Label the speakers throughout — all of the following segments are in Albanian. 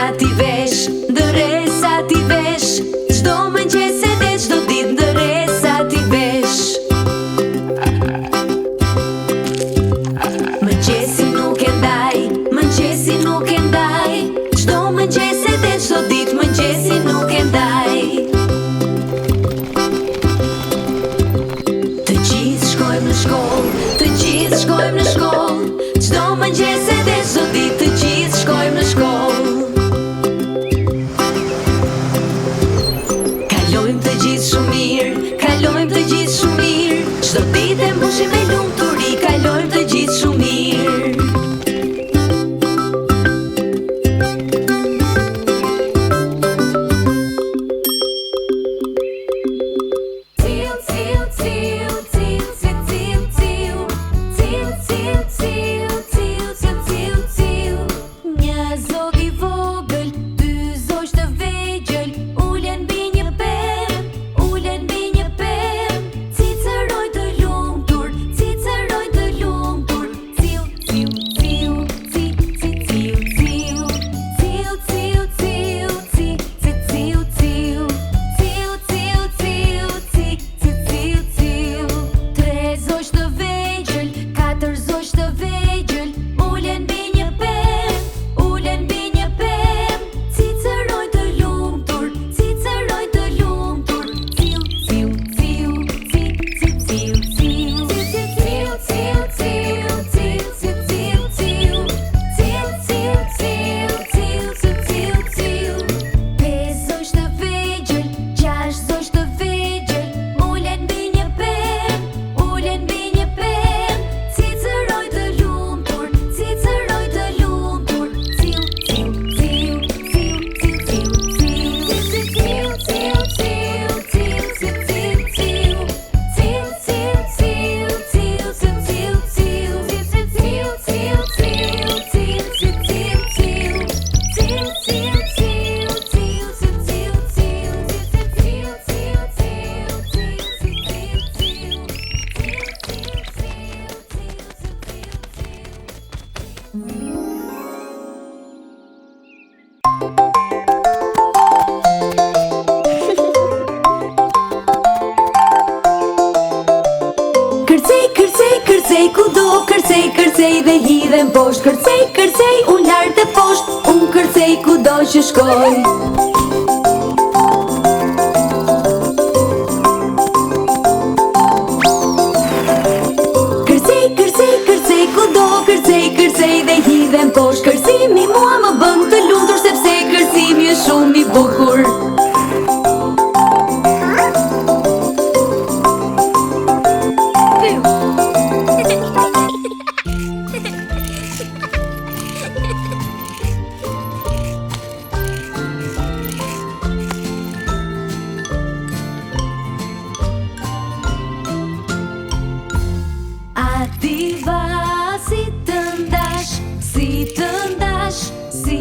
Speaker 1: ndëresa ti vesh, ndëresa ti vesh, çdo mëngjes edhe çdo ditë ndëresa ti vesh. Mëngjesi nuk e ndaj, mëngjesi nuk e ndaj, çdo mëngjes edhe çdo ditë mëngjesi nuk e ndaj. Të gjithë shkojmë në shkollë, të gjithë shkojmë në shkollë, çdo mëngjes edhe çdo ditë të gjithë shkojmë në shkollë. Kalojmë të gjithë shumë mirë, kalojmë të gjithë shumë mirë, çdo ditë e mbushim me lumturi, kalojmë të gjithë shumë mirë. Kërcej kudo, kërcej dhe hidhem poshtë. Kërcej, unë lart e poshtë, unë kërcej kudo që shkoj. Kërcej kudo, kërcej dhe hidhem poshtë. Kërcimi mua më bën të lumtur, sepse kërcimi është shumë i bukur. Si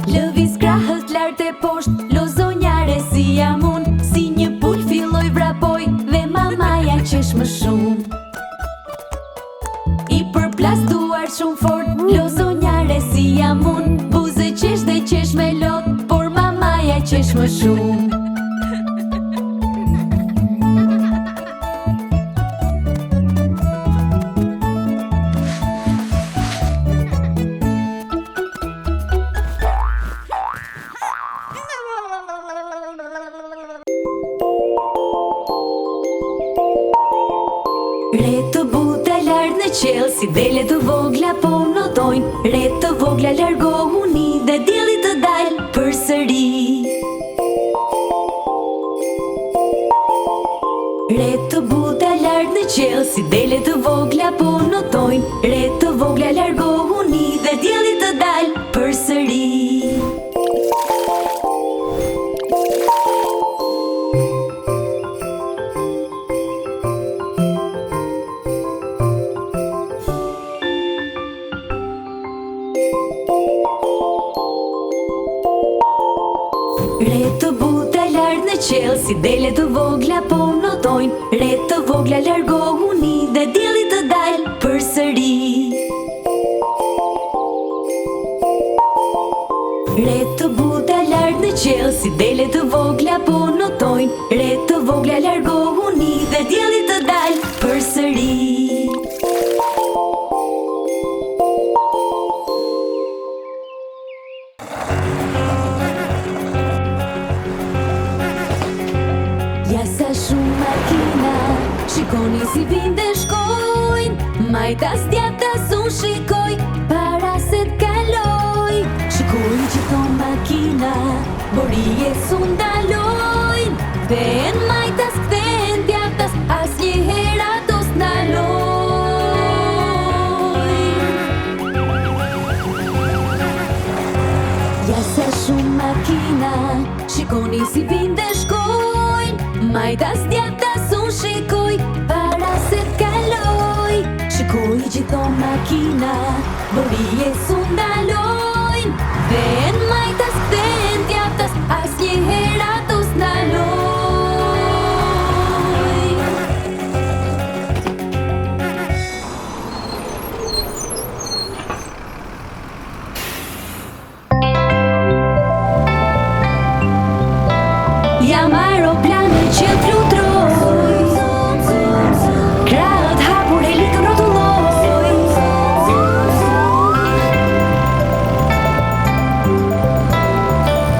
Speaker 1: Lëviz krahët lart e poshtë, lozonjare si jam unë. Si një pul filloj vrapoj dhe mamaja qesh më shumë. I përplas duart shumë fort, lozonjare si jam unë. Buze qesh dhe qesh me lot, por mamaja qesh më shumë. Re të buta lart në qell, si dele të vogla po notojnë. Re të vogla largohuni dhe dielli të dal përsëri. Re të buta lart në qell, si dele të vogla po notojnë. Re të vogla largohuni dhe dielli të dal përsëri. Re të buta lart në qell, si dele të vogla po notojnë. Re të vogla largohuni dhe dielli të dal përsëri. Re të buta lart në qell, si dele të vogla po notojnë. Re të vogla largohuni dhe dielli të dal përsëri. Ja sa shumë makina, shikoni si vinë dhe shkojnë. Majtas djathtas unë shikoj, para se t'kaloj. Shikojnë që to makina, borije s'u ndalojnë. Kthehen majtas, kthehen djathtas, asnjëherë ato s'ndalojnë. Ja sa shumë makina, shikoni si vinë dhe shkojnë. Majtas djathtas unë shikoj, para se t'kaloj. Shikoj gjitho makina, borije s'u ndalojnë. Kthehen majtas, kthehen djathtas, asnjëherë ato s'ndalojnë. Jam aeroplane që fluturoj, krahët hapur helikën rrotulloj.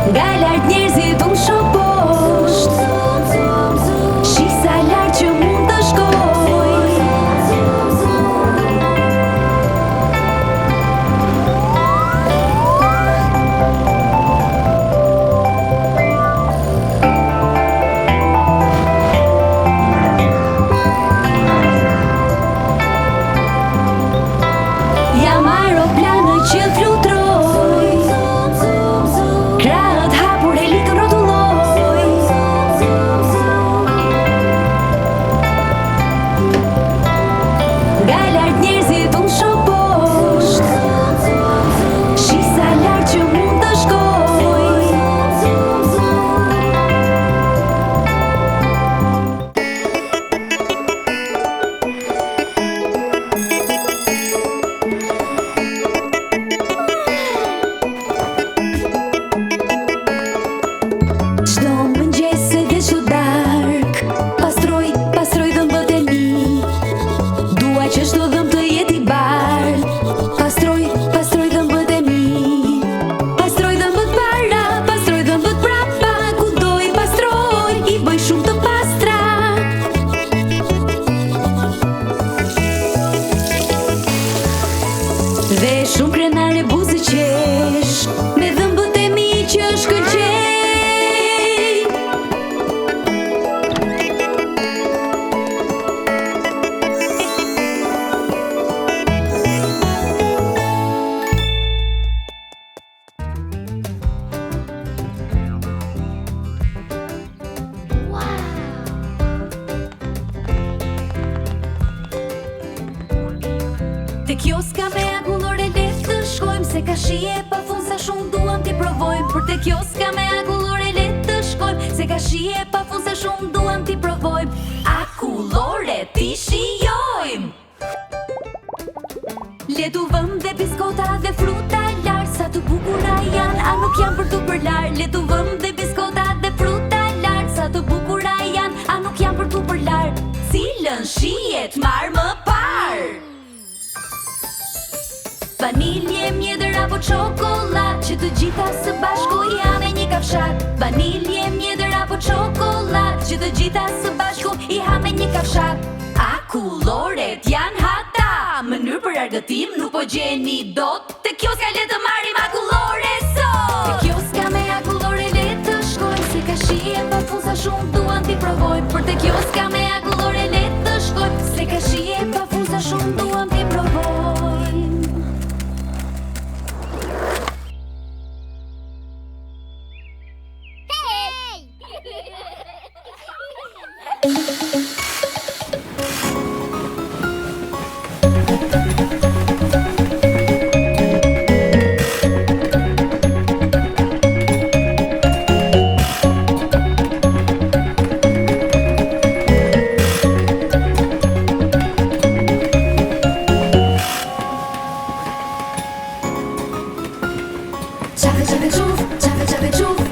Speaker 1: Nga lart njerëzit unë shoh poshtë, shi sa lart që mund të shkoj. Jam aeroplane që fluturoj, krahët hapur helikën rrotulloj. Nga lart njerëzit unë shoh poshtë, shi sa lart që mund të shkoj. Çdo mëngjes e veç të dark, pastroj dhëmbët e mi. Dua që çdo dhëmbë të jetë i bardhë. Pastroj dhëmbët e mi. Pastroj dhëmbët para, pastroj dhëmbët prapa. Kudo i pastroj, i bëj shumë të pastra. Dhe shumë krenare buzë qesh, me dhëmbët e mi që shkëlqej. Te kioska me akullore le të shkojmë, se ka shije pa fund sa shumë duam t'i provojmë. kioska me akullore le të shkojmë, se ka shije pa fund se shumë duam t'i provojmë. Akullore ti shijojmë. Le t'u vëm dhe biskota dhe fruta lar, sa të bukura janë, a nuk janë për t'u përlar. Le t'u vëm dhe biskota dhe fruta lar, sa të bukura janë, a nuk janë për t'u përlar. Cilën shihet marr më parë? Vanilje, mjedër apo çokoladë, që të gjitha së bashku i ha me një kafshat. Vanilje, mjedër apo çokoladë, që të gjitha së bashku i ha me një kafshat. Akulloret janë hata, mënyrë për argëtim nuk po gjeni dot. Te kioska le të marrim akullore sot. Te kioska me akullore le të shkojmë, se ka shije pa fund sa shumë duan t'i provojmë. Për te kioska me akullore le të shkojmë, se ka shije pa fund sa shumë duan t'i provojmë.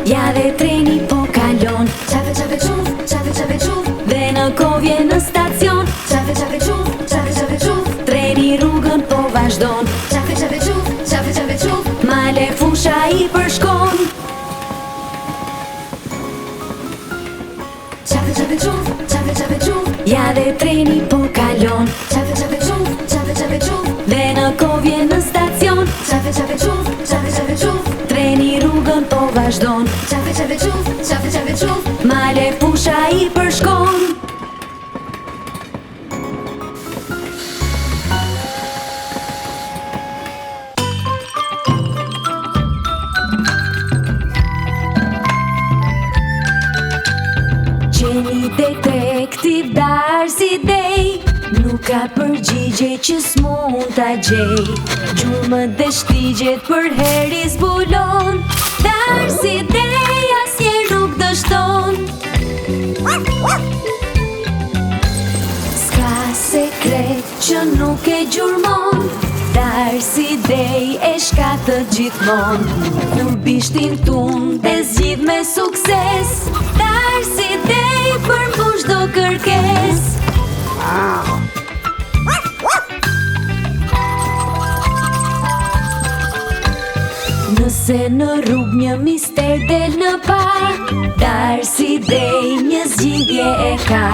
Speaker 1: Ja dhe treni po kalon, qafe qafe quf, qafe qafe quf, dhe në kovje në stacion, qafe qafe quf, qafe qafe quf, treni rrugën po vazhdon, qafe qafe quf, qafe qafe quf, male fusha i përshkon. Qafe qafe quf, qafe qafe quf, ja dhe treni po kalon, qafe qafe quf, qafe qafe quf, dhe në kovje në stacion, qafe qafe quf, qafe qafe quf, treni rrugën po vazhdon, qafe qafe quf, male fusha i përshkon. Qeni detektiv Darcy Day nuk ka përgjigje që s'mund t'a gjej. Gjurmët dhe shtigjet për heri zbulon, Darcy Day asnjëherë nuk dështon. S'ka sekret që nuk e gjurmon, Darcy Day e shkatët gjithmon. Kur bishtin tun e zgjidh me sukses, Darcy Day përmbush çdo kërkesë. Nëse në rrugë një mister del në pa, Darcy Day një zgjidhje e ka.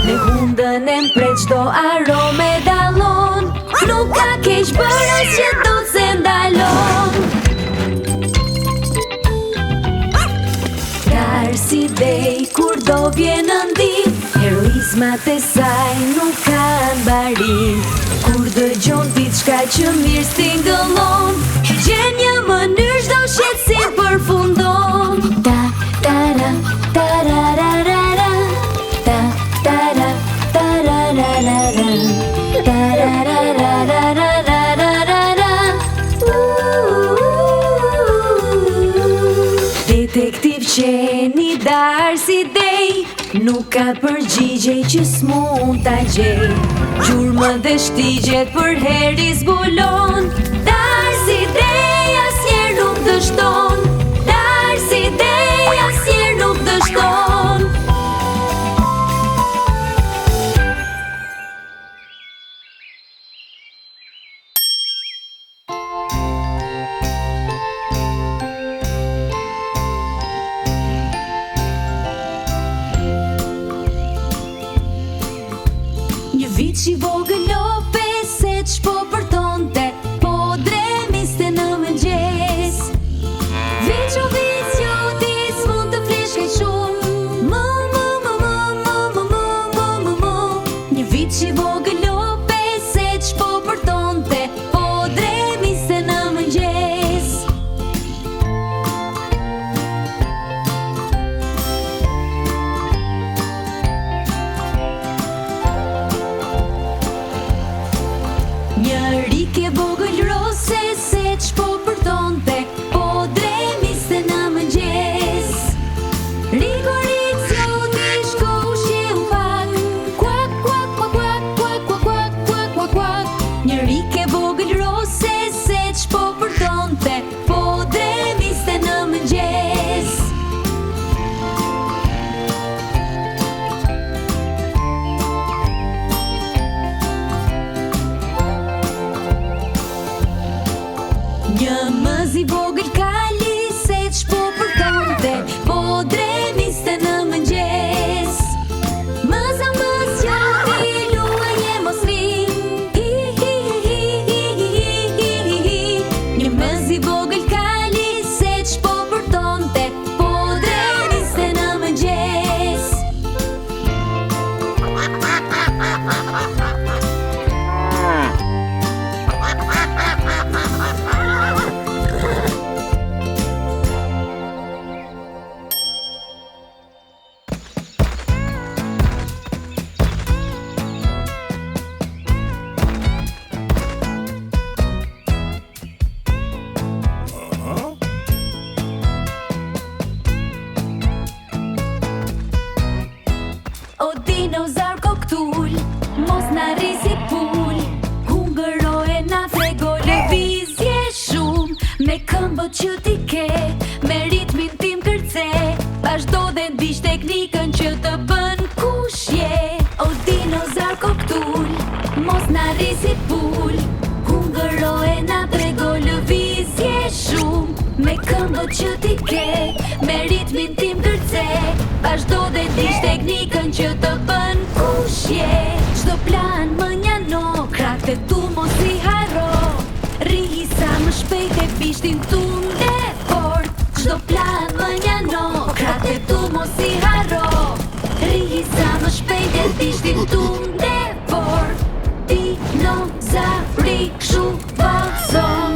Speaker 1: Me hundën e mpret çdo arome dallon, nuk ka keq bërë as që do se ndalon. Darcy Day kur do vjen në ndim, heroizmat e saj nuk kanë barim. Kur dëgjon diçka që mirë stingëllon, gjen një mënyrë çdo shqetësim përfundon. Ta ta ra ta ra ra ra ra, ta ta ra ta ra ra ra ra, ta ra ra ra ra ra ra ra ra. Detektiv qeni Darcy Day nuk ka përgjigje që s'mund t'a gjej. Gjurmët dhe shtigjet për heri zbulon, Darcy Day asnjëherë nuk dështon, Darcy Day asnjëherë nuk dështon. Një vit që i vogël lope se ç'po përtonte, po dremiste në mëngjes. që ti ke, me ritmin tim kërce, vazhdo dhe ndiq teknikën që të bën kush je. O dinozar koktull, mos na rrisi pull, hungëro e na trego lëvizje shumë. Me këmbët që ti ke, me ritmin tim kërce, vazhdo dhe ndiq teknikën që të bën kush je. Çdo plan më njano, krahët e tu mos i harro, rrihi sa më shpejt e bishtin tunde fort. Çdo plan më njano, krahët e tu mos i harro, rrihi sa më shpejt e bishtin tunde fort. Dinozari kshu vallëzon.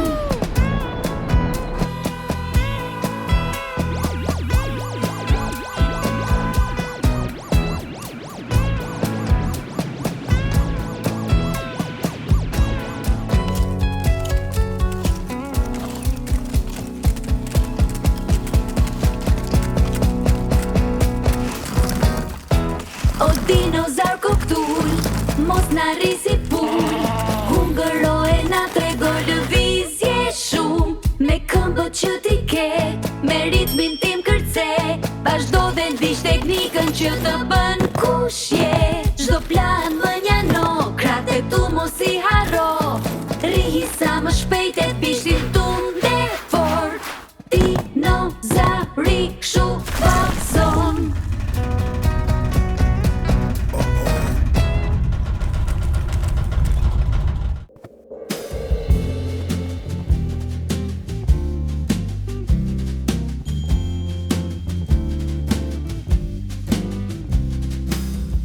Speaker 1: O dinozar koktull, mos na rrisi pull, hungëro e na trego lëvizje shumë. Me këmbët që ti ke, me ritmin tim kërce, vazhdo dhe ndiq teknikën që të bën kush je. Çdo plan më njano, krahët e tu mos i harro, rrihi sa më shpejt e bishtin tunde fort. Dinozari kshu vallëzon.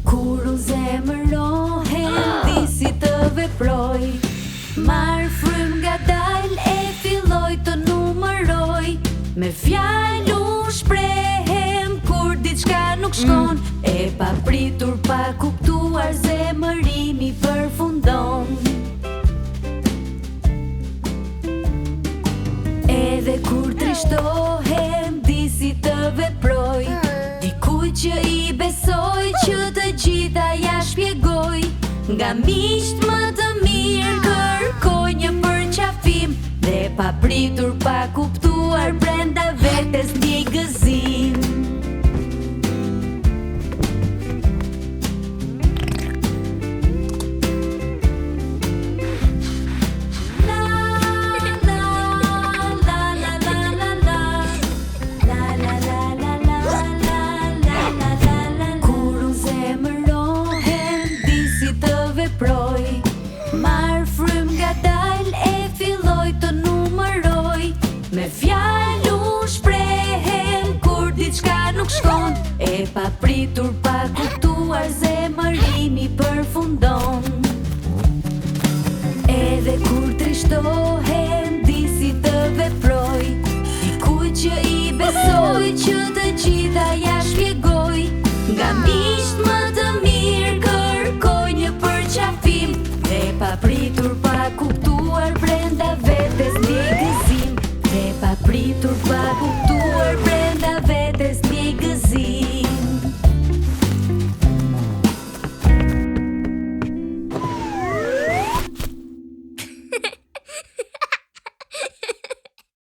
Speaker 1: Kur u zemërohem, di si të veproj, marr frym ngadal e filloj të numëroj. Me fjalë u shprehem kur diçka nuk shkon, e papritur pa kuptuar zemërimi përfundon. Edhe kur trishtohem, di si të veproj, dikuj që i besoj, që të gjitha ja shpjegoj. Nga miqt më të mirë kërkoj një përqafim, dhe papritur pa kuptuar brenda vetes ndjej gëzim. Marr frym ngadal e filloj të numëroj. Me fjalë u shprehem kur diçka nuk shkon, e papritur pa kuptuar zemërimi përfundon. Edhe kur trishtohem, di si të veproj, dikuj që i besoj, që të